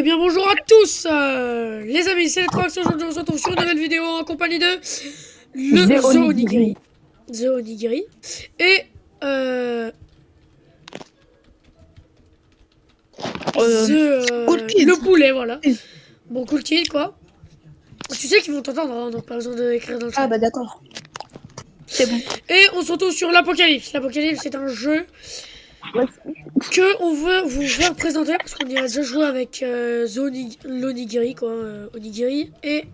Eh bien bonjour à tous les amis, c'est l'Etrox. Aujourd'hui on se retrouve sur une nouvelle vidéo en compagnie de le The Onigiri. The Onigiri. Et le poulet, voilà. Bon, Cool Kid quoi. Tu sais qu'ils vont t'entendre, hein, donc pas besoin d'écrire dans le chat. Ah bah d'accord. C'est bon. Et on se retrouve sur l'Apocalypse. L'Apocalypse c'est un jeu que on veut vous faire présenter parce qu'on y a déjà joué avec l'Onigiri quoi, Onigiri et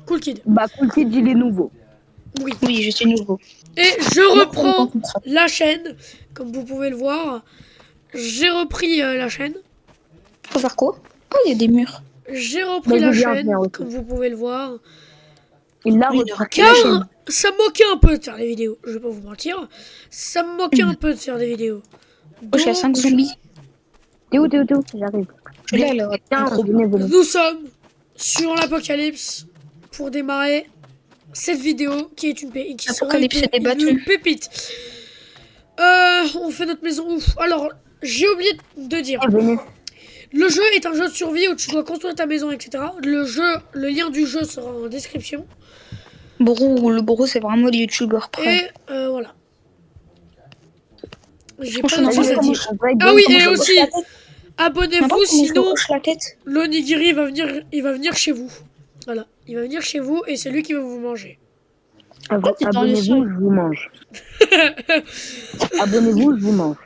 Cool Kid. Bah Cool Kid il est nouveau. Oui, je suis nouveau. Et je reprends la chaîne, comme vous pouvez le voir. J'ai repris la chaîne. Faut faire quoi? Oh, il y a des murs. J'ai repris la chaîne, comme vous pouvez le voir. Il l'a repris. Car ça me moquait un peu de faire des vidéos. Je vais pas vous mentir. Ça me moquait un peu de faire des vidéos. Donc, je suis à 5 zombies. T'es où? J'arrive. Je suis là, venez. Nous sommes sur l'Apocalypse pour démarrer cette vidéo qui est une pépite. On fait notre maison ouf. Alors, j'ai oublié de dire. Le jeu est un jeu de survie où tu dois construire ta maison, etc. Le lien du jeu sera en description. Le bourreau, c'est vraiment le youtubeur prêt. Et voilà. J'ai pas de choses à dire. Ah oui, et aussi, abonnez-vous, sinon l'Onigiri il va venir chez vous. Voilà, il va venir chez vous et c'est lui qui va vous manger. Abonnez-vous, je vous mange. Abonnez-vous, je vous mange.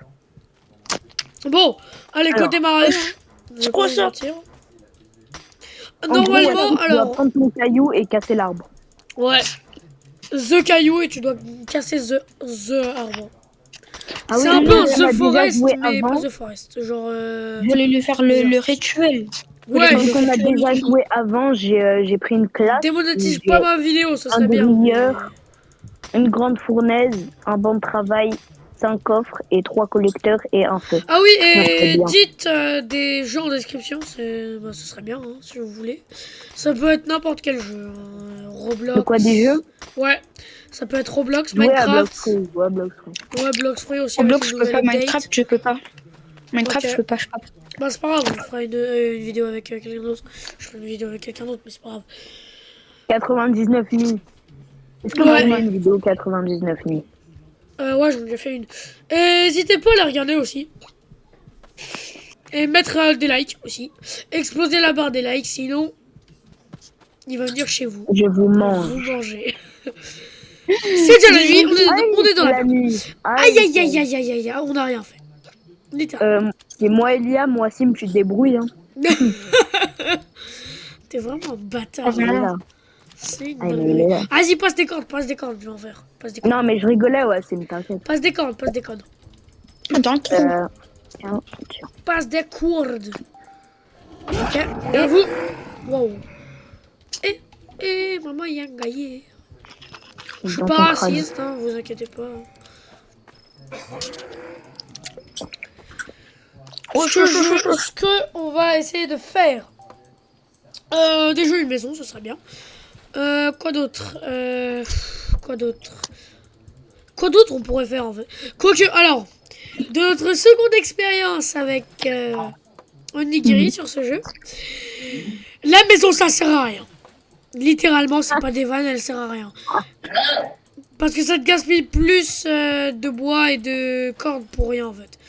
Bon, allez, côté marée. C'est quoi ça? Normalement, alors. Tu dois prendre ton caillou et casser l'arbre. Ouais. The caillou et tu dois casser the arbre. Ah c'est oui, un peu The Forest, mais avant. pas The Forest. Genre. Je voulais lui faire le rituel. Ouais, donc on a déjà joué avant, j'ai pris une classe. Démonétise pas ma vidéo, ça serait bien. Une grande fournaise, un banc de travail, 5 coffres et 3 collecteurs et un feu. Ah oui, et dites des jeux en description, ce serait bien, hein, si vous voulez. Ça peut être n'importe quel jeu. Hein. Roblox. C'est quoi, des jeux? Ouais, ça peut être Roblox, Minecraft. Ouais, Blox Free aussi. Roblox, je peux pas. Minecraft, je peux pas. Minecraft, je peux pas. Bah, c'est pas grave, on fera une vidéo avec quelqu'un d'autre. Je ferai une vidéo avec quelqu'un d'autre, mais c'est pas grave. 99 000. Est-ce qu'on a une vidéo 99 000? Ouais, j'en ai déjà fait une. Et n'hésitez pas à la regarder aussi. Et mettre des likes aussi. Exploser la barre des likes, sinon il va venir chez vous. Je vous mange. Vous mangez. C'est déjà la nuit, on est dans la nuit. Aïe, on n'a rien fait. C'est moi et Lia, moi Sim, tu te débrouilles. Hein. T'es vraiment un bâtard. C'est une dinguerie. Vas-y, passe des cordes, je vais en faire. Non, mais je rigolais, ouais, Sim, t'inquiète. Passe des cordes. Dans le trou. Passe des cordes. Ok, et à vous. Wow. Et maman Yangaye. Je suis pas raciste, hein, vous inquiétez pas. Ce que on va essayer de faire. Déjà une maison, ce serait bien. Quoi d'autre on pourrait faire en fait? Quoique, alors, de notre seconde expérience avec Onigiri sur ce jeu, la maison ça sert à rien. Littéralement, c'est pas des vannes, elle sert à rien. Parce que ça te gaspille plus de bois et de cordes pour rien en fait.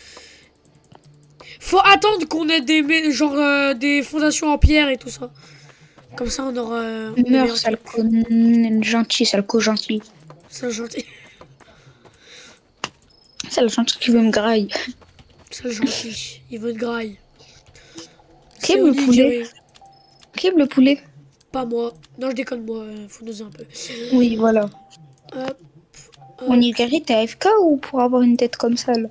Faut attendre qu'on ait des fondations en pierre et tout ça. Comme ça on aura... Meurs, sale gentil, sale gentil. Sale gentil. Sale gentil qui veut me graille. Sale gentil, il veut te graille. Qui aime le poulet? Qui aime le poulet? Pas moi. Non, je déconne, moi. Faut nous un peu. Oui, voilà. Onigiri, t'es AFK ou pour avoir une tête comme ça, là?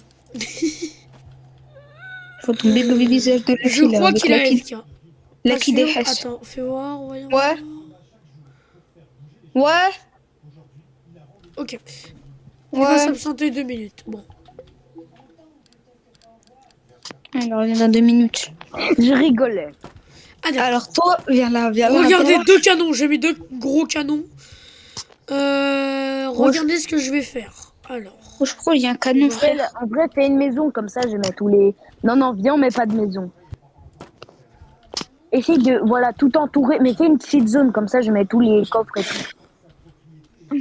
Faut tomber le visage de la fille, je crois qu'il est AFK. La qui déchasse. Attends, fais voir, voyons. Ouais. Ok. Il va s'absenter 2 minutes. Bon. Alors, il y en a 2 minutes. Je rigolais. Alors, toi, viens là. Regardez, 2 canons. J'ai mis 2 gros canons. Regardez ce que je vais faire. Alors. Je crois qu'il y a un canon, frère. En vrai, fais une maison, comme ça, je mets tous les... Non, viens, on met pas de maison. essaye de, voilà, tout entourer, mais fais une petite zone, comme ça je mets tous les coffres et tout.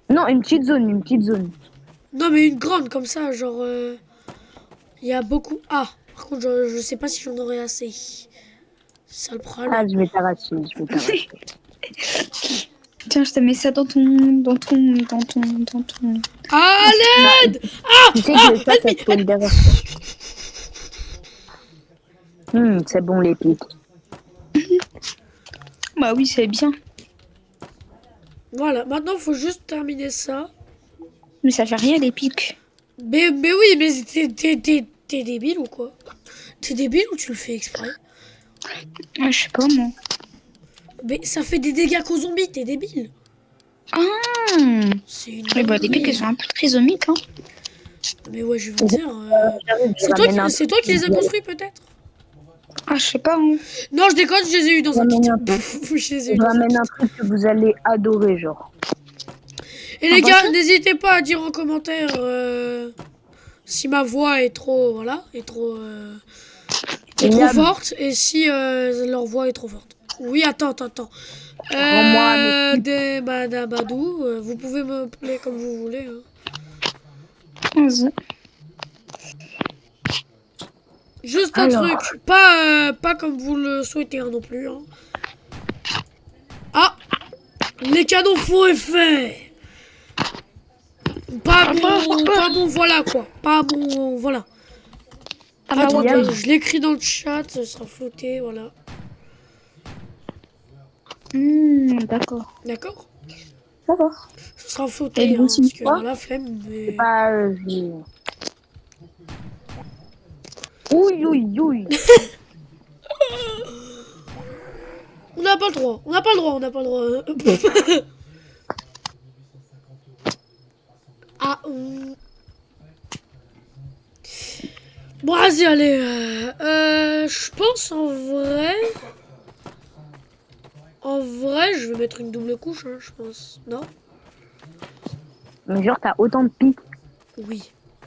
Non, une petite zone, une petite zone. Non, mais une grande comme ça, genre. Il y a beaucoup. Ah, par contre, je sais pas si j'en aurai assez. C'est ça le problème. Ah, je vais t'arracher, je vais t'arracher. Tiens, je te mets ça dans ton... À l'aide! Ah! Tu sais Ah! que ça te fait le derrière. C'est bon les pics. Bah oui, c'est bien. Voilà, maintenant, faut juste terminer ça. Mais ça fait rien, les pics. Mais oui, mais t'es débile ou quoi? T'es débile ou tu le fais exprès? Ah, je sais pas, moi. Mais ça fait des dégâts qu'aux zombies, t'es débile. Ah. C'est une Oui, bah, les pics, dinguerie. elles sont un peu trisomiques, hein. Mais ouais, je vais vous dire. J'arrive, je C'est ramène un toi qui les as construits peut-être? Ah, je sais pas, hein. Non, je déconne, je les ai eu dans un kit. ramène un Je les ai eu Je dans un ramène kit. un truc que vous allez adorer, genre. Et les bah, gars, tiens. n'hésitez pas à dire en commentaire si ma voix est trop, voilà, est trop Liam, forte et si leur voix est trop forte. Oui, attends. rends-moi mes Des badabadou, vous pouvez me appeler comme vous voulez. Hein. Vas-y. Juste un Alors. truc, pas comme vous le souhaitez hein, non plus. Hein. Ah, les canons font effet. Pas bon, voilà quoi. Pas bon, voilà. Ah, bah, Attendez, ouais. je l'écris dans le chat, ça sera flotté, voilà. D'accord. D'accord? Ça va. Ça sera Et flotté, le hein, signe parce que quoi la flemme, mais... Pas. Ouille. On n'a pas le droit, on n'a pas le droit. Ah, bon, vas-y, allez. Je pense en vrai... En vrai, je vais mettre une double couche, hein, je pense. Non? Mais genre, t'as autant de pics. Oui.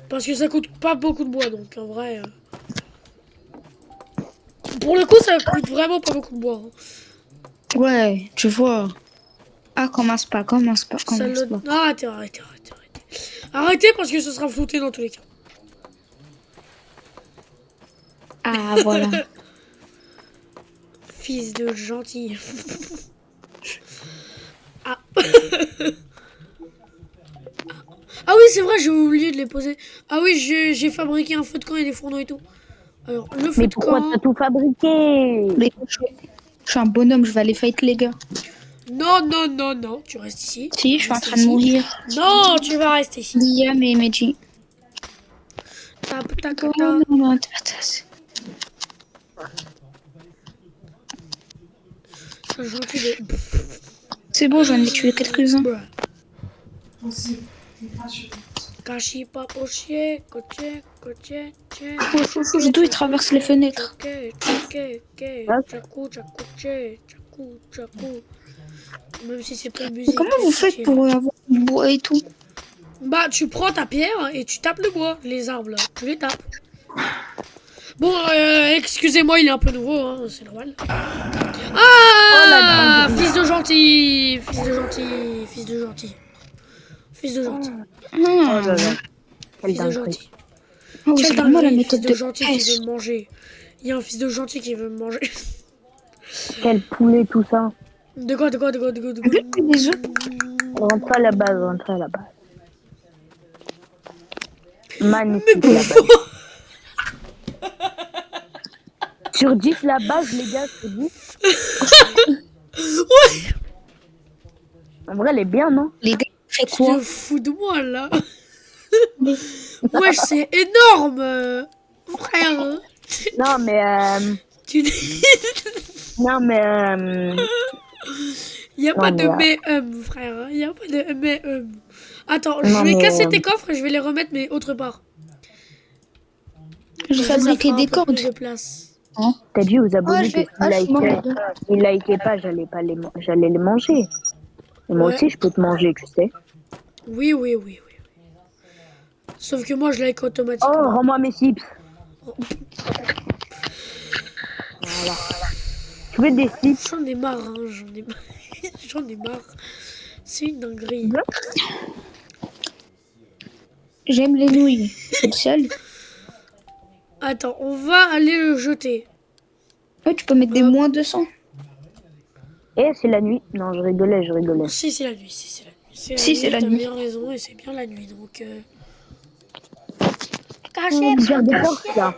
Parce que ça coûte pas beaucoup de bois, donc en vrai... Pour le coup, ça coûte vraiment pas beaucoup de bois. Hein. Ouais, tu vois. Ah, commence pas. Arrêtez. Arrêtez parce que ce sera flouté dans tous les cas. Ah, voilà. Fils de gentil. Ah. Ah oui, c'est vrai, j'ai oublié de les poser. Ah oui, j'ai fabriqué un feu de camp et des fourneaux et tout. Alors, le feu Mais de pourquoi camp... t'as tout fabriqué? Mais je suis un bonhomme, je vais aller fight les gars. Non, tu restes ici. Si, je suis en Reste train de ici. mourir. Non, tu vas rester ici. Liam et Meiji. Tac. C'est gentil de... C'est bon, j'en ai tué quelques-uns. Bruh. Cachi pas poché, coché, Surtout, ils traversent les fenêtres. Tchakou. Même si c'est pas une musique. Comment vous faites pour avoir du bois et tout? Bah, tu prends ta pierre et tu tapes le bois, les arbres là. Tu les tapes. Bon, excusez-moi, il est un peu nouveau, hein, c'est normal. Ah, fils de gentil. Ah, Oh là là. Quelle Fils de dinguerie. gentil. oh, Quelle c'est vraiment la dinguerie, méthode fils de de gentil qui pêche. veut me manger. Il y a un fils de gentil qui veut me manger. Quel poulet, tout ça. De quoi Les œufs. Rentre à la base. Magnifique la base. Sur 10 la base, les gars, sur 10. Ouais. En vrai, elle est bien, non? Les gars, fait Tu quoi? te fous de moi là. Wesh, c'est énorme, frère. Non, mais... Tu Non, mais... y a Non, pas de mais, frère. Y a pas de mais. Attends, je Non, vais mais, casser tes coffres et je vais les remettre mais autre part. J'ai Comme ça fabriqué fera un des peu cordes. plus de place. t'as dit aux Ah, abonnés je que vais... Ah, je suis mort. s'ils likaient pas, j'allais les manger. Et moi Ouais. aussi, je peux te manger, tu sais. Oui. Sauf que moi je like Oh, automatiquement. rends-moi mes chips. Voilà. Tu veux des sticks? J'en ai marre, hein, j'en ai marre. J'en ai marre. C'est une dinguerie. J'aime les nouilles. C'est le seul. Attends, on va aller le jeter. Ouais, tu peux mettre des Hop. moins 200. Eh, c'est la nuit. Non, je rigolais, je rigolais. Si, c'est la nuit, si, c'est la nuit. Si, c'est la T'as nuit. bien raison, et c'est bien la nuit, donc... On gère des portes, là.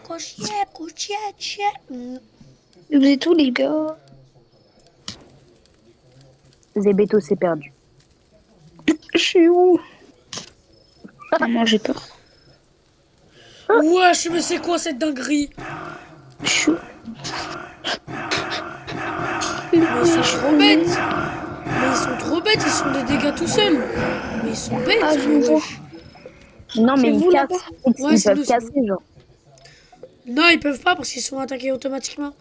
Vous êtes où, les gars? Zébeto s'est perdu. Je suis où? Maman, j'ai peur. Wesh, mais c'est quoi cette dinguerie? Je suis où? Mais ils sont trop bêtes. Mais ils sont trop bêtes, ils sont des dégâts tout seuls. Mais ils sont bêtes, Ah, je mais vous vois. wesh. Non, mais C'est ils vous, cassent. là-bas? Ouais, Ils c'est peuvent nous, c'est casser, genre. Non, ils peuvent pas parce qu'ils sont attaqués automatiquement.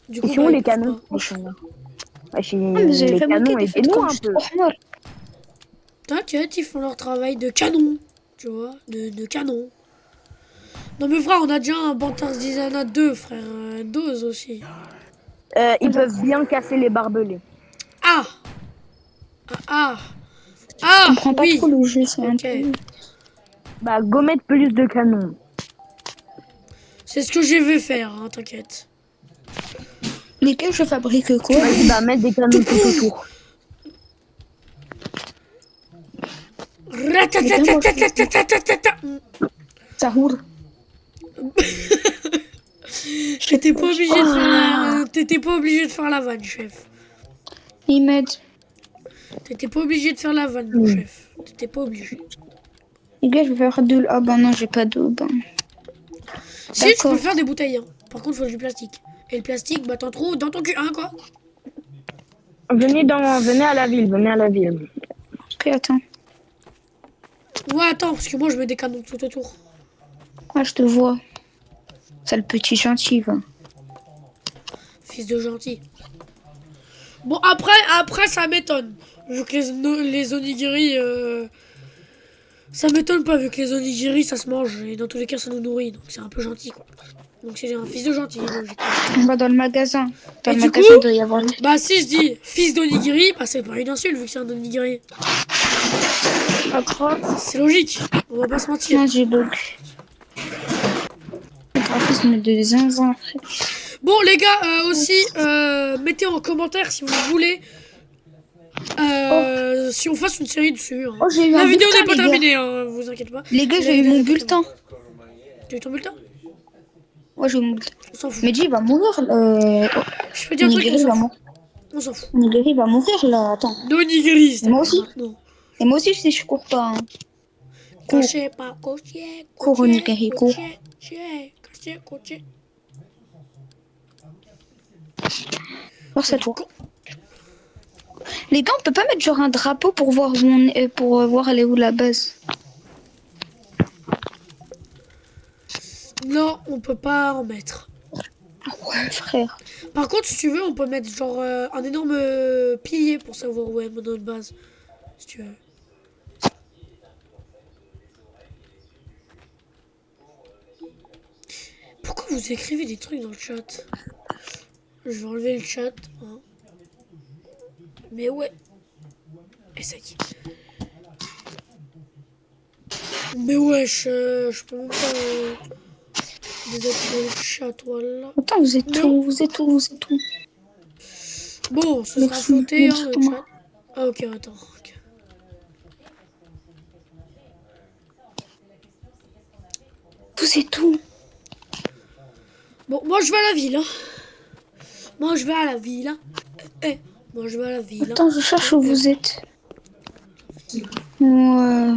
Du coup, Ils sont où, ils les peuvent canons? pas. Wesh, Ah, mais vous avez les remarqué canons, des fois aidez-nous quand un je peu. suis mort. T'inquiète, ils font leur travail de canon. Tu vois, de canon. Non mais frère, on a déjà un Bantarzizana 2, frère. Un dose aussi. Ils peuvent bien casser les barbelés. Ah. Ah. Je Ah. comprends pas Oui. trop le jeu, c'est un Ok. peu... Bah, go mettre plus de canons. C'est ce que je vais faire, hein, t'inquiète. Lesquels je fabrique quoi? Vas-y, bah, mettre des canons tout autour. Ratatatatatatatata. Ça roule. T'étais pas obligé de faire la... T'étais pas obligé de faire la vanne, chef. Il m'aide. T'étais pas obligé de faire la vanne, mon chef. T'étais pas obligé. Les gars, je vais faire de... Ah bah non, j'ai pas d'eau. Ben. Si, tu peux D'accord. faire des bouteilles, hein. Par contre, il faut du plastique. Et le plastique, bah t'en trouves dans ton cul, hein, quoi. Venez à la ville, venez à la ville. Ok, attends. Ouais, attends, parce que moi, je mets des canons tout autour. Ah, je te vois. C'est le petit gentil, va. Fils de gentil. Bon, après ça m'étonne. Vu que les onigiri... Ça m'étonne pas, vu que les onigiri, ça se mange. Et dans tous les cas, ça nous nourrit. Donc c'est un peu gentil, quoi. Donc c'est un fils de gentil, logique. On va dans le magasin. Dans Et le du magasin, coup, il doit y avoir... bah si je dis fils d'onigiri, bah c'est pas une insulte, vu que c'est un onigiri. Pas grave. C'est logique. On va pas se mentir. Non, j'ai bug. Le graphisme de zinzin, frère. Bon, les gars, aussi, mettez en commentaire si vous voulez... si on fasse une série dessus. Hein. Oh, j'ai eu La un vidéo bulletin, n'est pas les gars. terminée, hein, vous inquiétez pas. Les gars, La j'ai eu vidéo mon n'est pas bulletin. terminée. Tu as eu ton bulletin? Ouais, j'ai eu mon bulletin. On s'en fout. Mehdi, il va mourir. Je peux dire un truc, on s'en fout. mourir. On s'en fout. Nigiri va mourir, là. Attends. L'onigiri, Moi aussi. maintenant. Et moi aussi, si je cours pas. Hein. Cours. Caché pas, coché, Cours, onigiri, cours. caché, coché. Force à toi. Les gars, on peut pas mettre genre un drapeau pour voir où on est, pour voir elle est où la base. Non, on peut pas en mettre. Ah ouais, frère. Par contre, si tu veux, on peut mettre genre un énorme pilier pour savoir où est notre base. Si tu veux. Pourquoi vous écrivez des trucs dans le chat? Je vais enlever le chat. Hein. Mais ouais. Et ça qui. Mais wesh, je peux même pas désactiver le chat, voilà. Attends, vous êtes Mais où? Vous êtes où? Vous êtes où? bon, ce sera Merci, fauté, hein, merci, le Thomas. chat. Ah, ok, attends. Ok. Vous êtes où? Bon, moi je vais à la ville. Hein. Moi je vais à la ville. Hein. Moi je vais à la ville. Attends, je cherche où vous êtes. Ouais.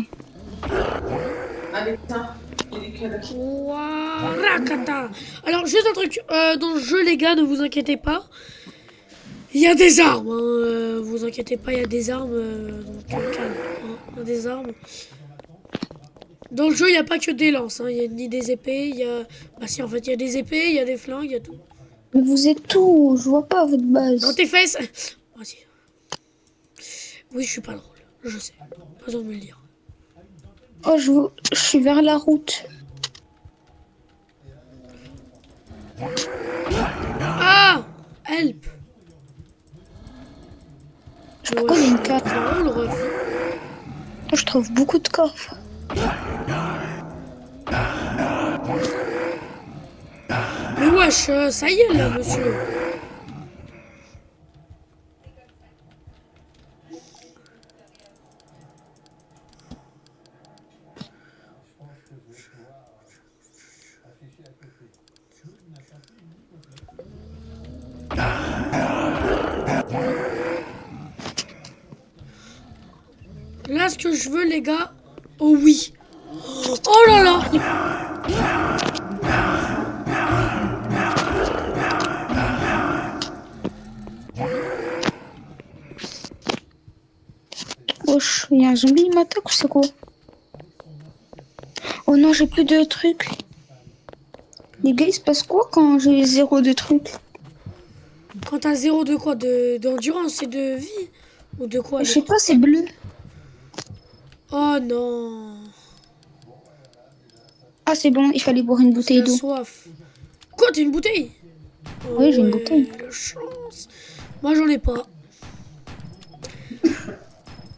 Ouarakata. Alors, juste un truc. Dans le jeu, les gars, ne vous inquiétez pas. Il y a des armes. Hein. Vous inquiétez pas, il y a des armes. Donc, calme. Hein. Il y a des armes. Dans le jeu, il n'y a pas que des lances. Hein. Il y a ni des épées. Il y a... Bah si, en fait, il y a des épées, il y a des flingues, il y a tout. Mais vous êtes où? Je vois pas votre Dans base. tes fesses. Vas-y. Oui, je suis pas drôle. Je sais. Pas besoin de me le dire. Oh, je suis vers la route. Ah! trouve beaucoup de coffres. Mais wesh, ça y est là, monsieur. Là, ce que je veux, les gars. Oh oui. Oh là là. Wesh, il y a un zombie, il m'attaque ou c'est quoi? Oh non, j'ai plus de trucs. Les gars, il se passe quoi quand j'ai 0 de trucs? Quand t'as 0 de quoi? D'endurance et de vie? Ou de quoi? Je sais pas, c'est bleu. Oh non. Ah, c'est bon, il fallait boire une bouteille J'ai d'eau. soif. Quoi, t'as une bouteille? Oh Oui, j'ai une ouais, bouteille. la chance. Moi, j'en ai pas.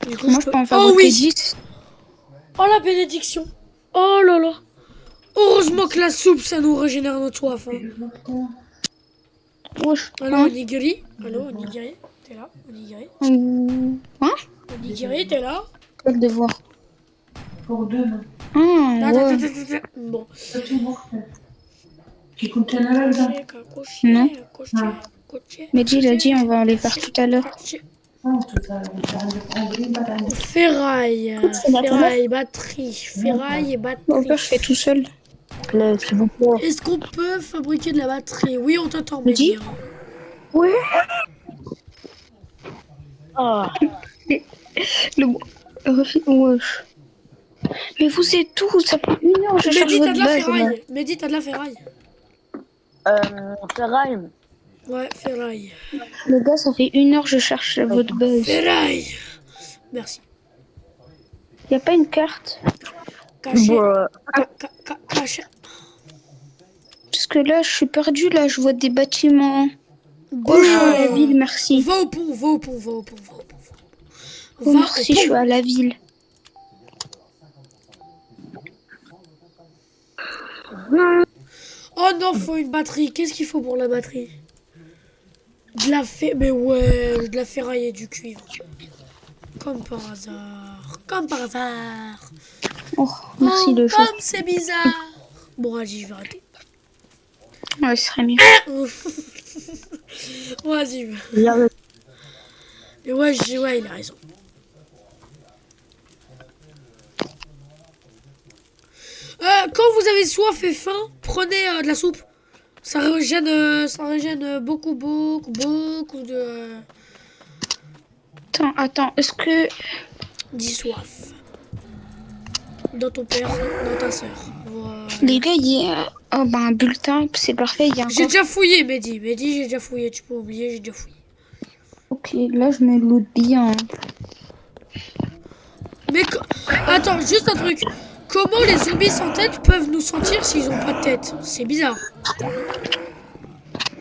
Du coup, Moi, je peux en faire Oh goûter oui. 10. Oh la bénédiction. Oh là là. Heureusement que la soupe, ça nous régénère notre soif. Hein. Wesh, Allô, hein? Onigiri? Allô, Onigiri? T'es là? Onigiri? Hein? Onigiri, t'es là? Quel devoir? Pour demain. Ah, ouais. Attends. Bon. Qui contient la là. Non. Coché. Mais il a dit, on va les faire tout à l'heure. Ferraille, C'est la ferraille, batterie, ferraille et Bon, batterie. je fais tout seul. S'il vous plaît. Est-ce qu'on peut fabriquer de la batterie? Oui, on t'entend, Dis. Mehdi. Hein. Oui. Ah. Wesh. Mais vous êtes tous, ça fait 1 heure, je cherche Mehdi, t'as votre de la base. là. ferraille. Mehdi, t'as de la ferraille. Ferraille. Ouais, ferraille. Les gars, ça fait 1 heure, je cherche votre base. Ferraille. Merci. Y a pas une carte? Caché. Bruh. Caché. Parce que là, je suis perdue, là, je vois des bâtiments. Bon. Oh, je suis à la ville, merci. Va au pont, va au pont, va au pont, va au pont. Oh, merci, je suis à la ville. Oh non, faut une batterie. Qu'est-ce qu'il faut pour la batterie? De la Mais ouais, de la ferraille et du cuivre. Comme par hasard. Comme par hasard. Oh, merci de chaud. Comme c'est bizarre. Bon, vas-y, je vais arrêter. Ouais, ce serait mieux. Vas-y. Mais ouais, il a raison. Quand vous avez soif et faim, prenez de la soupe. Ça régène beaucoup de... Attends, est-ce que... Dis soif. Dans ton père, dans ta soeur. Voilà. Les gars, il y a... Oh, bah, un bulletin, c'est parfait, il y a un... J'ai déjà fouillé, Mehdi. Mehdi, j'ai déjà fouillé. Tu peux oublier, j'ai déjà fouillé. Ok, là, je me loot bien. Mais attends, juste un truc. Comment les zombies sans tête peuvent nous sentir s'ils ont pas de tête? C'est bizarre.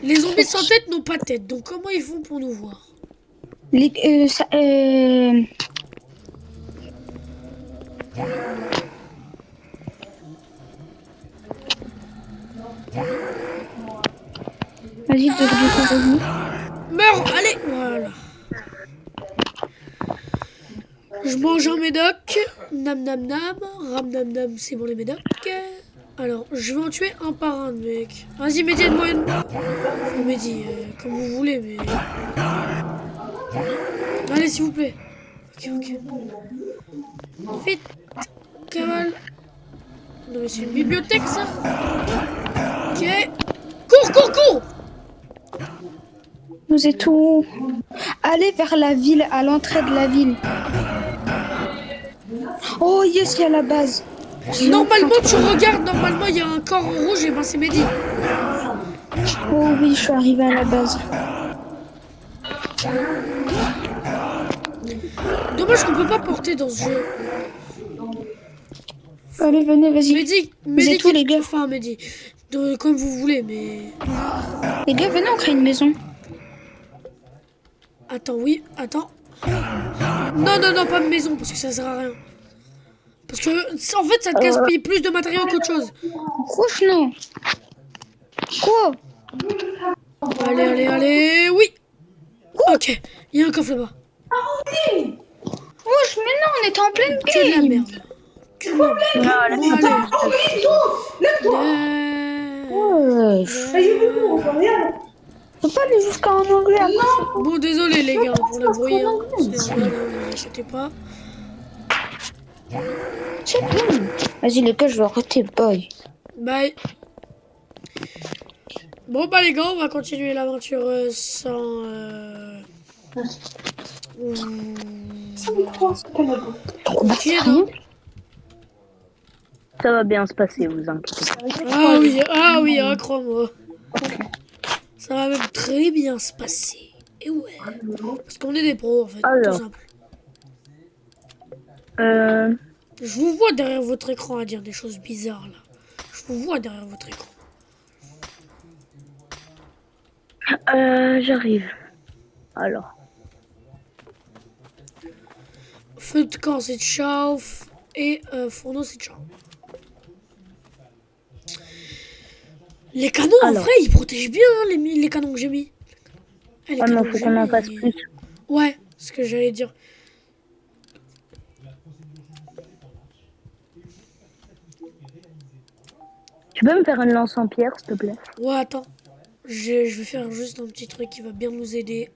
Les zombies sans tête n'ont pas de tête, donc comment ils font pour nous voir? Vas-y, de revenu. Meurs, allez, voilà. Je mange un médoc. Nam nam nam. Ram nam nam, c'est bon les médocs. Alors, je vais en tuer un par un, mec. Vas-y, Mehdi, aide-moi une. Enfin, Mehdi, comme vous voulez, mais. Allez, s'il vous plaît. Ok. Vite. Cavale. Non, mais c'est une bibliothèque, ça. Ok. Cours. Vous êtes où? Allez vers la ville, à l'entrée de la ville. Oh yes, il y a la base. Normalement, tu regardes, normalement, il y a un corps en rouge, et ben c'est Mehdi. Oh oui, je suis arrivée à la base. Dommage qu'on peut pas porter dans ce jeu. Allez, venez, vas-y. Mehdi, êtes où, les gars? Enfin, Mehdi. Comme vous voulez, mais... Les gars, venez, on crée une maison. Attends. Non, pas de maison, parce que ça sert à rien. Parce que, en fait, ça te gaspille plus de matériaux qu'autre chose. Franchement. Quoi? Allez, allez, allez, oui. Ok, il y a un coffre là-bas. Wesh, mais non, on était en pleine Que de la game. merde. Que de la merde. Non, Bon, allez. Wesh. Faut pas aller jusqu'à en anglais après. Bon, désolé les gars pour le bruit. Hein. C'est normal, ne vous inquiétez pas. C'est bon. Vas-y, les gars, je vais arrêter. Bye. Bye. Bon, bah les gars, on va continuer l'aventure sans... tranquille, hein. Ça va bien se passer, vous inquiétez pas. Ah oui, accrois-moi. Ça va même très bien se passer. Et ouais. Parce qu'on est des pros en fait, Alors. tout simple. Euh, Je vous vois derrière votre écran à dire des choses bizarres là. Je vous vois derrière votre écran. J'arrive. Alors. Feu de camp c'est chauffe et fourneau c'est ciao. Les canons en Alors. vrai ils protègent bien hein, les canons que j'ai mis. Les Ah canons non, que faut j'ai qu'on en mis, fasse plus. Ouais, c'est ce que j'allais dire. Tu peux me faire une lance en pierre, s'il te plaît? Ouais, attends. Je vais faire juste un petit truc qui va bien nous aider.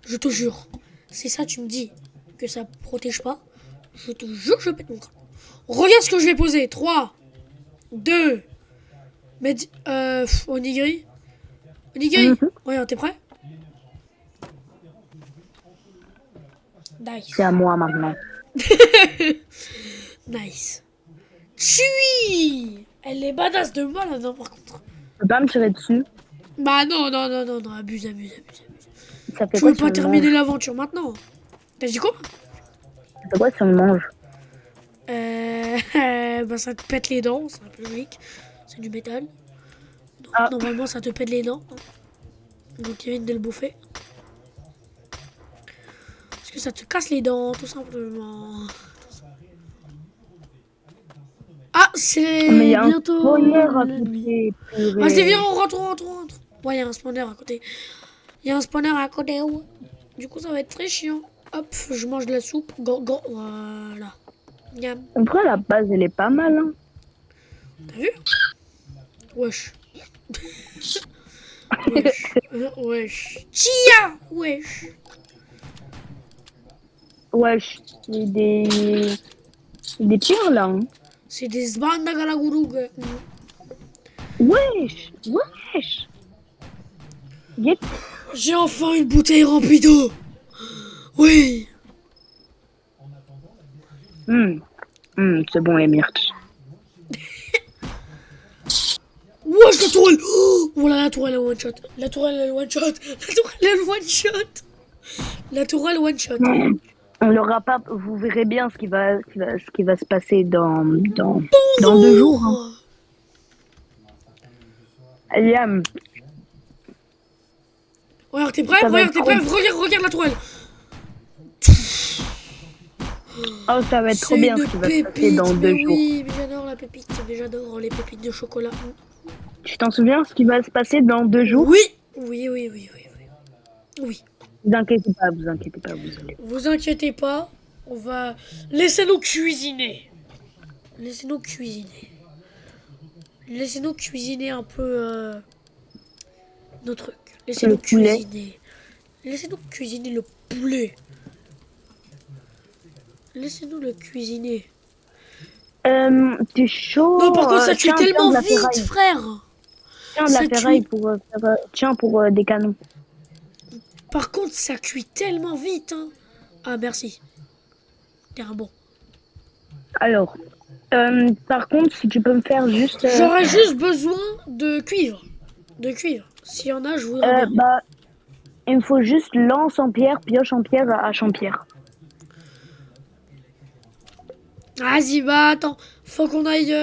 Je te jure. C'est ça, tu me dis que ça protège pas. Je te jure, je pète mon crâne. Regarde ce que je vais poser. 3, 2, Onigiri. Onigiri. Regarde, t'es prêt? Nice. C'est à moi maintenant. Nice. Chui. Elle est badass de moi là, non, par contre. Tu peux pas me tirer dessus? Bah non, abuse. Ça fait Je quoi veux si pas on le terminer mange? l'aventure maintenant. T'as dit quoi? Ça fait quoi si on le mange? Bah ça te pète les dents, c'est un peu logique. C'est du métal. Donc, Ah. normalement ça te pète les dents. Donc évite de le bouffer. Parce que ça te casse les dents, tout simplement. Ah, c'est Mais il y a un bientôt spawner à la nuit. côté. purée. Vas-y, viens, on rentre. Ouais, il y a un spawner à côté. Ouais. Du coup, ça va être très chiant. Hop, je mange de la soupe. Voilà. Miam. En vrai, la base, elle est pas mal. Hein. T'as vu? Wesh. Wesh. Chia! Wesh. Wesh, il y a des pierres là. Hein. C'est des zbandagalaguruga. Wesh. Yep. J'ai enfin une bouteille remplie d'eau. Oui. C'est bon, les myrtilles. Wesh, la tourelle. Oh là, la tourelle est one shot. La tourelle one shot. On l'aura pas. Vous verrez bien ce qui va se passer dans 2 jours. Hein. Liam, Regarde, t'es prêt? Ça va être Regarde la tourelle. oh, ça va être trop bien ce qui va se passer dans 2 jours. Oui, mais j'adore la pépite. J'adore les pépites de chocolat. Tu t'en souviens ce qui va se passer dans 2 jours? Oui. Vous inquiétez pas, vous allez. Vous inquiétez pas, on va... Laissez-nous cuisiner un peu nos trucs. Laissez-nous cuisiner le poulet. Laissez-nous le cuisiner. T'es chaud? Non, par contre, ça cuit tiens, tellement de la vite, ferraille. frère. Tiens, de ça la ferraille cuit. pour pour des canons. Par contre, ça cuit tellement vite. Hein. Ah, merci. T'es un bon. Alors, par contre, si tu peux me faire juste... J'aurais juste besoin de cuivre. S'il y en a, je voudrais bien. bah, il me faut juste lance en pierre, pioche en pierre, hache en pierre. Vas-y, bah attends. Faut qu'on aille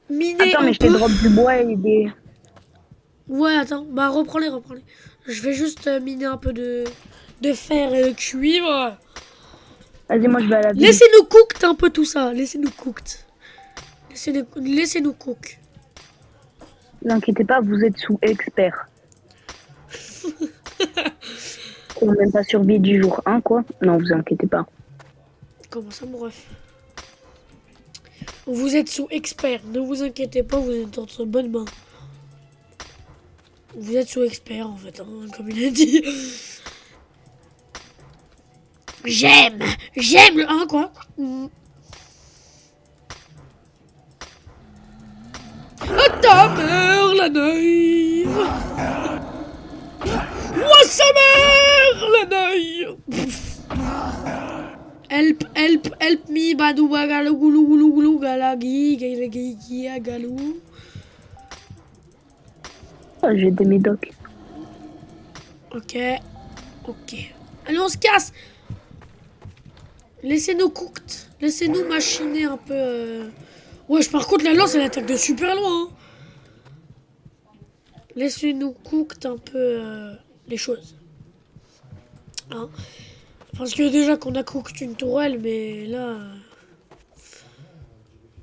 miner Attends, un mais je t'ai peu. drop du bois et des... Ouais, attends. Bah reprends-les. Je vais juste miner un peu de fer et de cuivre. Vas-y, moi je vais à la ville. Laissez-nous cooked un peu tout ça. Laissez-nous cooked. Laissez-nous cook. Ne vous inquiétez pas, vous êtes sous expert. On n'a même pas survécu du jour 1, quoi. Non, vous inquiétez pas. Comment ça, mon ref? Vous êtes sous expert. Ne vous inquiétez pas, vous êtes entre bonnes mains. Vous êtes sous expert, en fait, hein, comme il a dit. J'aime le... Hein, quoi? À ta mère, la naïve. Ouah, sa mère, la naïve. Help me, badou bagalou goulou goulou goulou galagi galagi galou. Ah, j'ai des médocs. Ok. Allez, on se casse. Laissez-nous cooked. Laissez-nous machiner un peu. Ouais, par contre, la lance, elle attaque de super loin. Hein. Laissez-nous cooked un peu les choses. Hein. Parce que déjà qu'on a cooked une tourelle, mais là...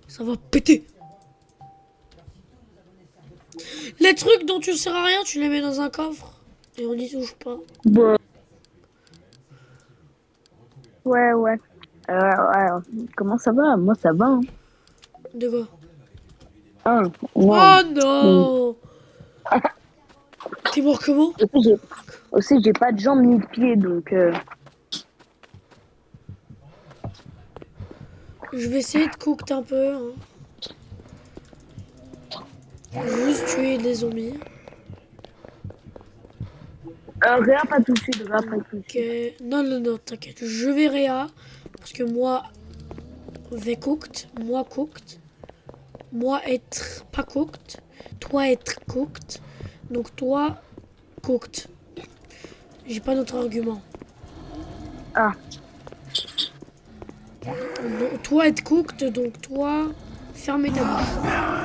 ça va péter. Les trucs dont tu sers à rien, tu les mets dans un coffre. Et on n'y touche pas. Bon. Ouais. Ouais. Comment ça va? Moi, ça va. Hein. De quoi? Ah, Oh wow. non. T'es mort comment? Aussi, j'ai pas de jambes ni de pieds, donc... Je vais essayer de cooked un peu. Hein. Juste tuer des zombies. Réa, pas tout de suite, Réa, pas tout de Ok. suite. Non, t'inquiète. Je vais réa. Parce que moi, vais cooked. Moi, cooked. Moi, être pas cooked. Toi, être cooked. Donc, toi, cooked. J'ai pas d'autre argument. Ah. Donc, toi, être cooked. Donc, toi, fermez ta bouche.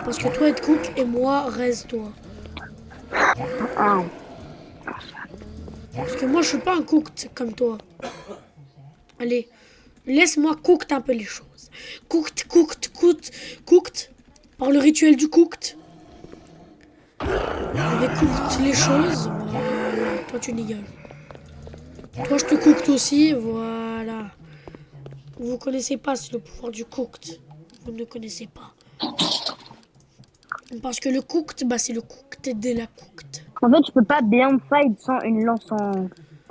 Parce que toi, être cook et moi, reste-toi. Ah. Parce que moi, je suis pas un cooked comme toi. Allez, laisse-moi cooked un peu les choses. Cooked. Par le rituel du cooked. Avec cooked les choses. Voilà. Toi, tu dégages. Toi, je te cooked aussi. Voilà. Vous connaissez pas le pouvoir du cooked. Vous ne connaissez pas. Parce que le cooked, bah, c'est le cooked de la cooked. En fait, je peux pas bien fight sans une lance en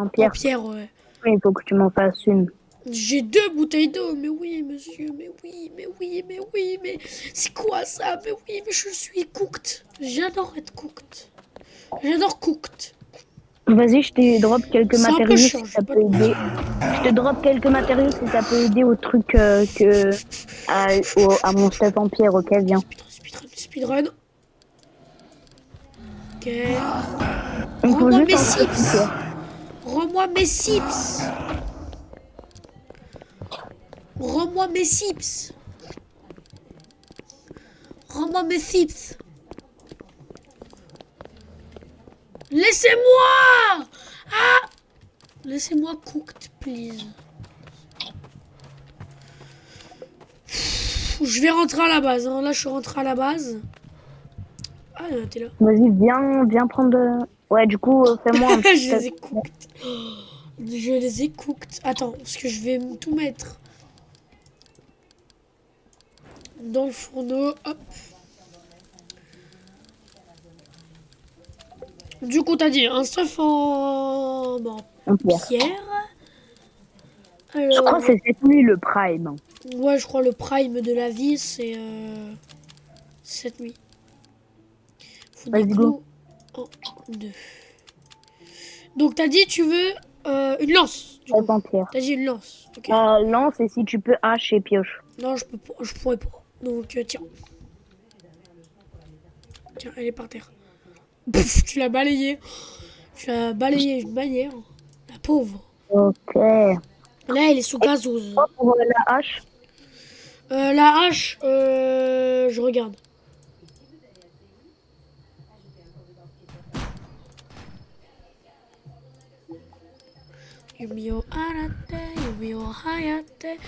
pierre. En pierre, ouais. Oui, il faut que tu m'en fasses une. J'ai 2 bouteilles d'eau, mais oui, monsieur, mais c'est quoi ça? Mais oui, mais je suis cooked. J'adore être cooked. J'adore cooked. Vas-y, je te drop quelques C'est un peu matériaux chiant, si ça peut aider. Je te drop quelques matériaux si ça peut aider au truc à mon stuff en pierre, ok, viens. Speedrun. Ok. Il faut Rends-moi juste mes un truc en sips. pierre. Rends-moi mes sips. Rends-moi mes sips. Rends-moi mes sips. Laissez-moi. Ah. Laissez-moi cooked, please. Je vais rentrer à la base. Hein. Là, je suis rentré à la base. Ah, t'es là. Vas-y, viens prendre... Ouais, du coup, fais-moi un Je petit... les ai cooked. Je les ai cooked. Attends, parce que je vais tout mettre dans le fourneau. Hop. Du coup, t'as dit un stuff en en pierre. pierre. Je crois Alors, que c'est cette nuit le prime. ouais, je crois le prime de la vie, c'est cette nuit. Faut des Vas-y, go. clous. 1, 2. Donc, t'as dit, tu veux une lance. Du coup. En pierre. T'as dit une lance. Ok. Lance et si tu peux hache et pioche. Non, je pourrais pas. Donc, tiens. Tiens, elle est par terre. Pouf, tu l'as balayée. Tu l'as balayée d'une manière. La pauvre. Ok. Là, elle est sous gazeuse. Pour la hache. La hache, je regarde. Yumio arate, mi o hayate.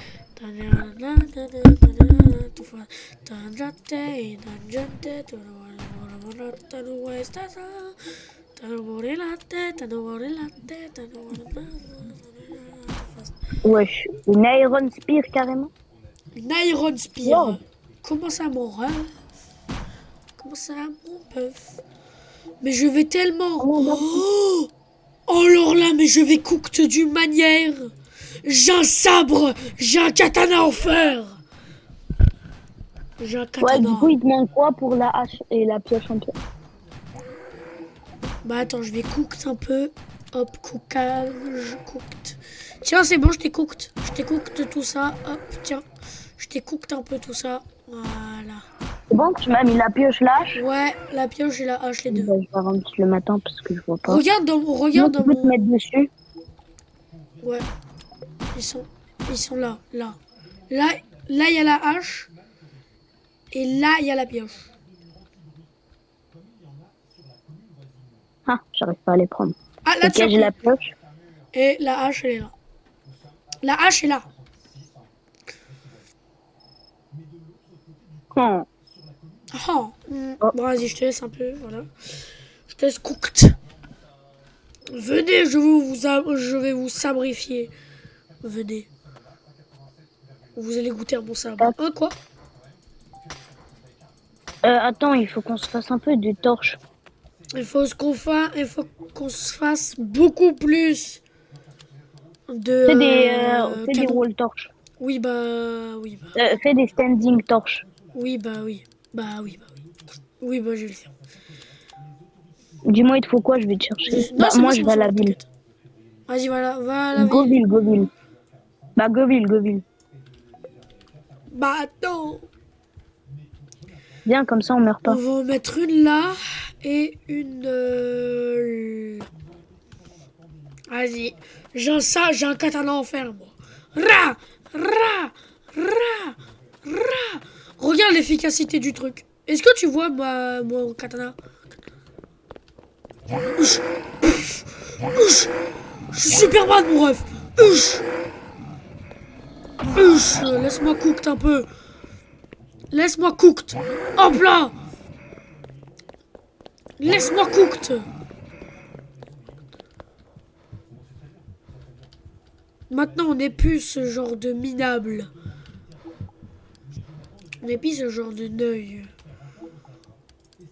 Wesh, une Iron Spear carrément. Une Iron Spear. Wow. Comment ça, mon ref? Comment ça, mon bœuf? Mais je vais tellement... Oh, alors là, mais je vais cooked d'une manière. J'ai un sabre, j'ai un katana en fer. J'ai un Ouais, katana. du coup, il te manque quoi pour la hache et la pioche en pierre? Bah attends, je vais cooked un peu. Hop, cookage, cooked. Tiens, c'est bon, je t'ai cooked. Je t'ai cooked tout ça. Hop, tiens. Je t'ai cooked un peu tout ça. Voilà. C'est bon, tu m'as mis la pioche, la hache? Ouais, la pioche et la hache, les deux. Bah, je vais rendre le matin parce que je vois pas. Regarde dans Tu peux te mon... mettre dessus. Ouais. Ils sont là, là. Là, il y a la hache. Et là, il y a la pioche. Ah, j'arrive pas à les prendre. Ah, là, Ok, tu as j'ai la pioche. Et la hache, elle est là. La hache est là. Oh. Oh. Oh. Bon, vas-y, je te laisse un peu, voilà. Je te laisse cooked. Venez, je vais vous sabrifier. Venez. Vous allez goûter à mon sabre. Hein, quoi? Attends, il faut qu'on se fasse un peu de torches. Il faut qu'on se fasse beaucoup plus de Fais des canons. wall torches. Oui, bah, oui, bah. Fais des standing torches. Oui, bah, oui. Bah, oui, bah, oui. Oui, bah, je vais le faire. Dis-moi, il te faut quoi, je vais te chercher. Non, Bah, c'est moi, bon, je c'est vais à bon, la ville. t'inquiète. Vas-y, voilà, va à la ville. Goville, Goville. Bah, Goville, Goville. Bah, attends. Viens, comme ça, on meurt On pas. va en mettre une là et une... Vas-y. J'ai un katana en fer, moi. Ra, ra, ra, ra. Regarde l'efficacité du truc. Est-ce que tu vois mon katana? Ouch. Ouch. Je suis Superman, mon ref. Ouch. Ouch. Laisse-moi cooked un peu. Laisse-moi cooked. Hop là. Laisse-moi cooked. Maintenant, on n'est plus ce genre de minable. On n'est plus ce genre de neuil.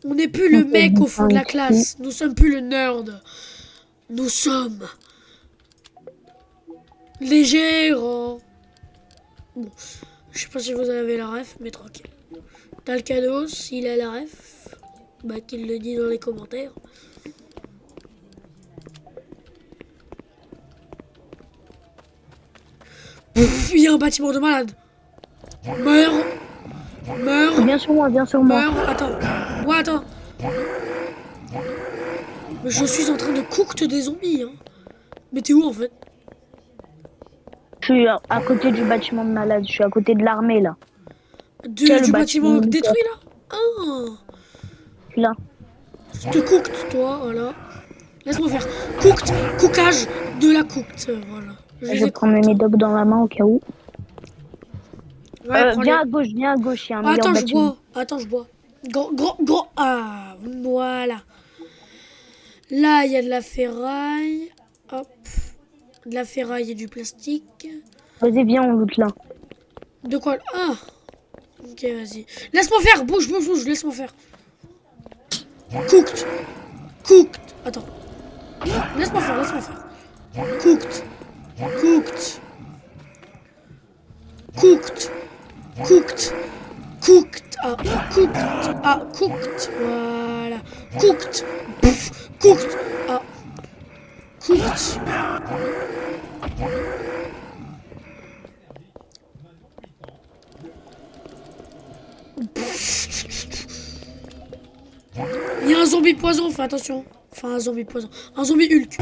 On n'est plus le mec au fond de la classe. Nous sommes plus le nerd. Nous sommes les gérants. Bon, je sais pas si vous avez la ref, mais tranquille. T'as le cadeau, s'il a la ref, bah qu'il le dit dans les commentaires. Il y a un bâtiment de malade. Meurs. Meurs. Viens sur moi, viens sur moi. Meurs. Attends. Ouais, attends. Mais je suis en train de cookte des zombies. Hein. Mais t'es où en fait? Je suis à côté du bâtiment de malade. Je suis à côté de l'armée, là. Du le bâtiment bâtiment détruit là? Ah. Là. Je te cookte, toi, voilà. Laisse-moi faire. Cooked. Cookage de la cooked. Voilà. Je vais prendre mes médocs dans la main au cas où. Ouais, viens à gauche, il y a un meilleur attends, je bâtiment. bois. Attends, je bois. Gros. Ah, voilà. Là, il y a de la ferraille. Hop. De la ferraille et du plastique. Vas-y, viens, on loot là. De quoi? Ah. Ok, vas-y. Laisse-moi faire. Bouge. Laisse-moi faire. Cooked. Attends. Laisse-moi faire. Cooked. Ah, cooked. Voilà. Cooked. Ah. Cooked. Il y a un zombie poison, fais attention. Enfin, un zombie poison. Un zombie Hulk.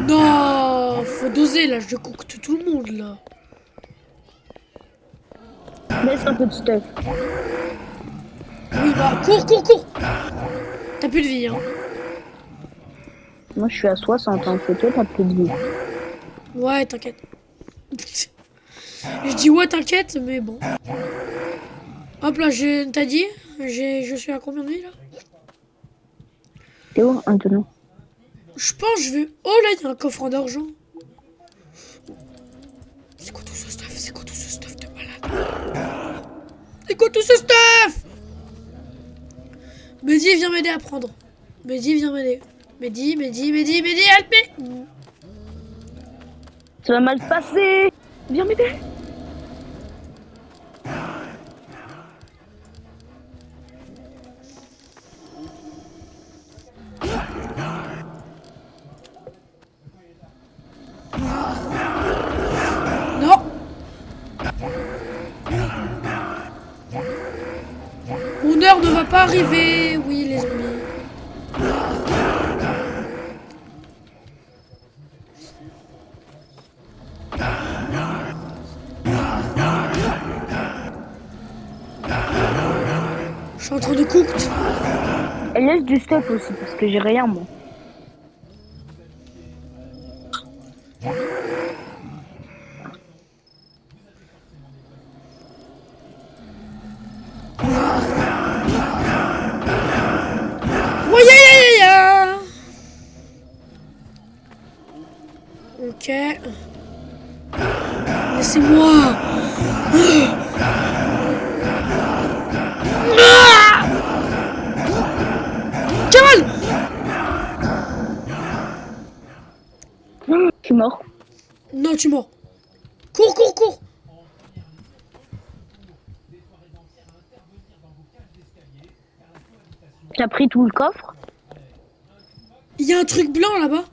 Non, faut doser là, je cookte tout le monde là. Laisse un peu de stuff. Oui, bah, cours. T'as plus de vie, hein. Moi, je suis à 60, hein. C'est toi, t'as plus de vie. Ouais, t'inquiète. Je dis ouais, t'inquiète, mais bon. Hop là, t'as dit je suis à combien de vie là? T'es où, Antonin? Je pense je vais... Oh là, il y a un coffre d'argent. C'est quoi tout ce stuff? C'est quoi tout ce stuff de malade? C'est quoi tout ce stuff? Mehdi, viens m'aider à prendre. Mehdi, viens m'aider. Mehdi, help me. Ça va mal se passer. Viens m'aider. Non. Mon heure ne va pas arriver. Oui, les zombies. Je suis en train de cooked. Elle laisse du stuff aussi parce que j'ai rien moi. Ouaya. Ok. Laissez-moi. Kamal. Je suis mort. Non, tu mens. Cours, cours, cours. T'as pris tout le coffre? Il y a un truc blanc là-bas.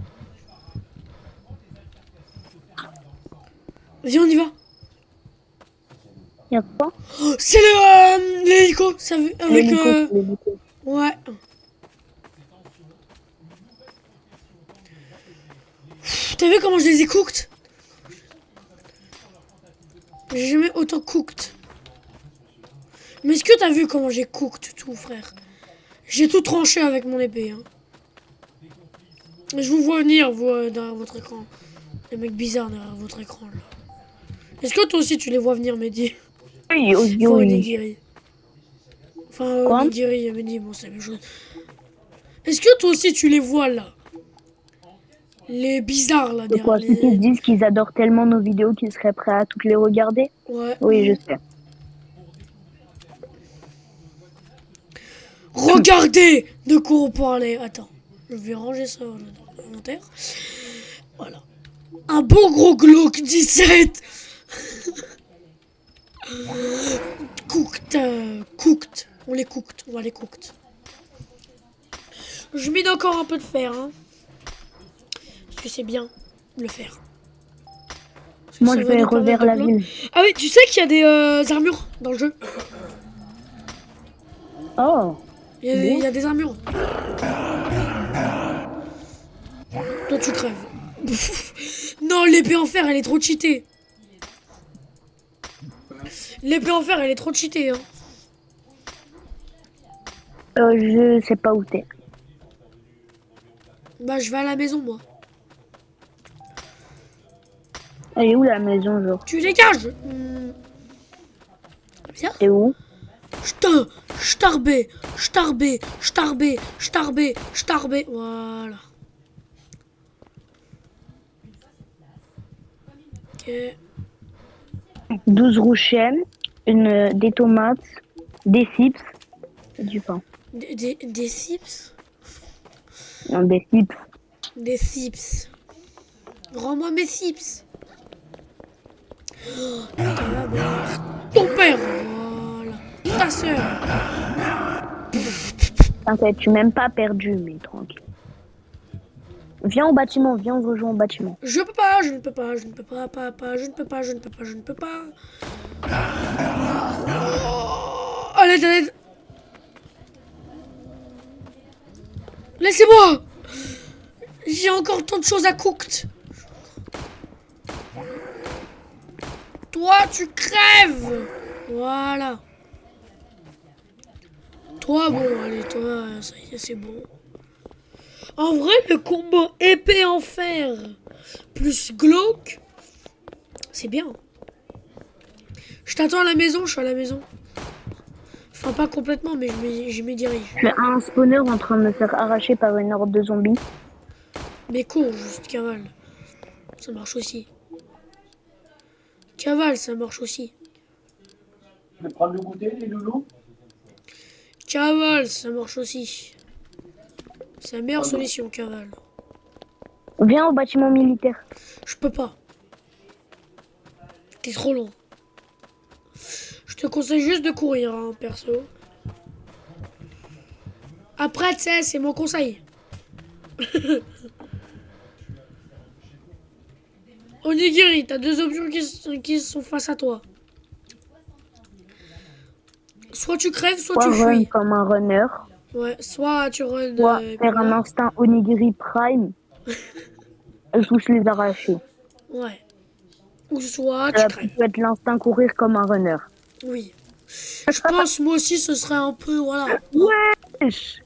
Viens, on y va. Y'a quoi? Oh, c'est l'hélico. Ça veut... Avec... L'hélico. Ouais. T'as vu comment je les ai cooked? J'ai jamais autant cooked. Mais est-ce que t'as vu comment j'ai cooked tout, frère? J'ai tout tranché avec mon épée. Hein. Je vous vois venir, vous, derrière votre écran. Les mecs bizarres derrière votre écran, là. Est-ce que toi aussi tu les vois venir, Mehdi? Oui, oui, Enfin, oui. onigiri. Enfin, Quoi? onigiri, Mehdi, bon, c'est la même chose. Est-ce que toi aussi tu les vois, là? Les bizarres, là, De quoi? derrière Ceux qui se disent qu'ils adorent tellement nos vidéos qu'ils seraient prêts à toutes les regarder? Ouais. Oui, je sais. Regardez de quoi on parlait. Attends, je vais ranger ça dans l'inventaire. Voilà. Un bon gros Glock 17. Cooked. Cooked. On les cooked. On va les cooked. Je mets encore un peu de fer. Hein, parce que c'est bien de le faire. Moi, Ça je va vais nous permettre revers la de ville. Ah oui, tu sais qu'il y a des armures dans le jeu. Oh, Il y a des armures. Toi, tu crèves. Non, l'épée en fer, elle est trop cheatée. L'épée en fer, elle est trop cheatée. Hein. je sais pas où t'es. Bah, je vais à la maison, moi. Elle est où la maison, genre? Tu dégages. Viens. T'es où? Starbé. Voilà. Ok. 12 rouchènes, des tomates, des chips et du pain. Des chips. Non, des chips. Des chips. Rends-moi mes chips. Oh, ta mère. Ton père. Voilà. Ta soeur. T'inquiète, tu m'as même pas perdu, mais tranquille. Viens au bâtiment, viens, on rejoint au bâtiment. Je ne peux pas. Je ne peux pas. Oh, à l'aide, à l'aide. Laissez-moi. J'ai encore tant de choses à cooked. Toi, tu crèves. Voilà. Toi, bon, allez, toi, ça y est, c'est bon. En vrai, le combo épée en fer plus plus glauque. C'est bien. Je t'attends à la maison, je suis à la maison. Enfin, pas complètement, mais je m'y dirige. Je suis à un spawner en train de me faire arracher par une horde de zombies. Mais cours, juste cavale. Ça marche aussi. Cavale, ça marche aussi. Je vais prendre le goûter, les loulous. Cavale, ça marche aussi. C'est la meilleure solution, cavale. Viens au bâtiment militaire. Je peux pas. T'es trop long. Je te conseille juste de courir, hein, perso. Après, tu sais, c'est mon conseil. Onigiri, t'as deux options qui sont face à toi. Soit tu crèves, soit Soit tu run fuis. comme un runner. Ouais, soit tu run. Soit faire un voilà. instinct Onigiri Prime. Et touche les arracher. Ouais. Ou soit tu Ça crèves. peut être l'instinct courir comme un runner. Oui. Je pense, moi aussi, ce serait un peu, voilà. Wesh.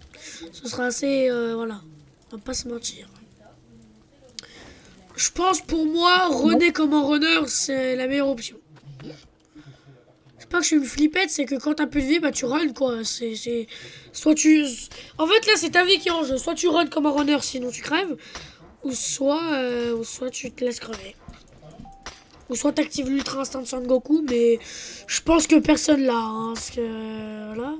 Ce serait assez, voilà. On va pas se mentir. Je pense, pour moi, runner comme un runner, c'est la meilleure option. C'est pas que je suis une flippette, c'est que quand t'as plus de vie, bah tu runs, quoi. C'est... Soit tu... En fait, là, c'est ta vie qui est en jeu. Soit tu runs comme un runner, sinon tu crèves. Ou soit tu te laisses crever. Ou soit t'actives l'ultra instinct de Son Goku, mais je pense que personne l'a, hein, parce que voilà.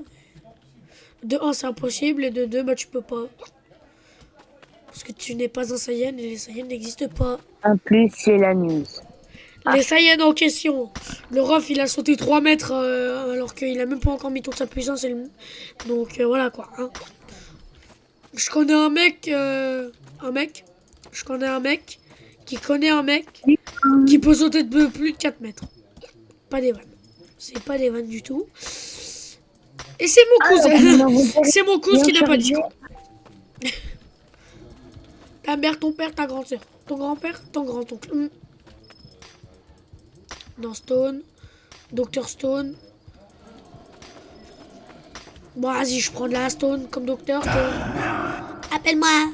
De 1 c'est impossible et de 2 bah tu peux pas. Parce que tu n'es pas un Saiyan et les Saiyans n'existent pas. En plus, c'est la news. Les Saiyans en question. Le ref il a sauté 3 mètres alors qu'il a même pas encore mis toute sa puissance. Donc voilà quoi. Hein. Je connais un mec. Je connais un mec qui connaît un mec qui peut sauter de plus de 4 mètres. Pas des vannes. C'est pas des vannes du tout. Et c'est mon cousin. C'est mon cousin qui n'a pas dit. Ta mère, ton père, ta grand-sœur. Ton grand-père, ton grand-oncle. Dans Stone. Docteur Stone. Bon, vas-y, je prends de la Stone comme Docteur Stone. Appelle-moi.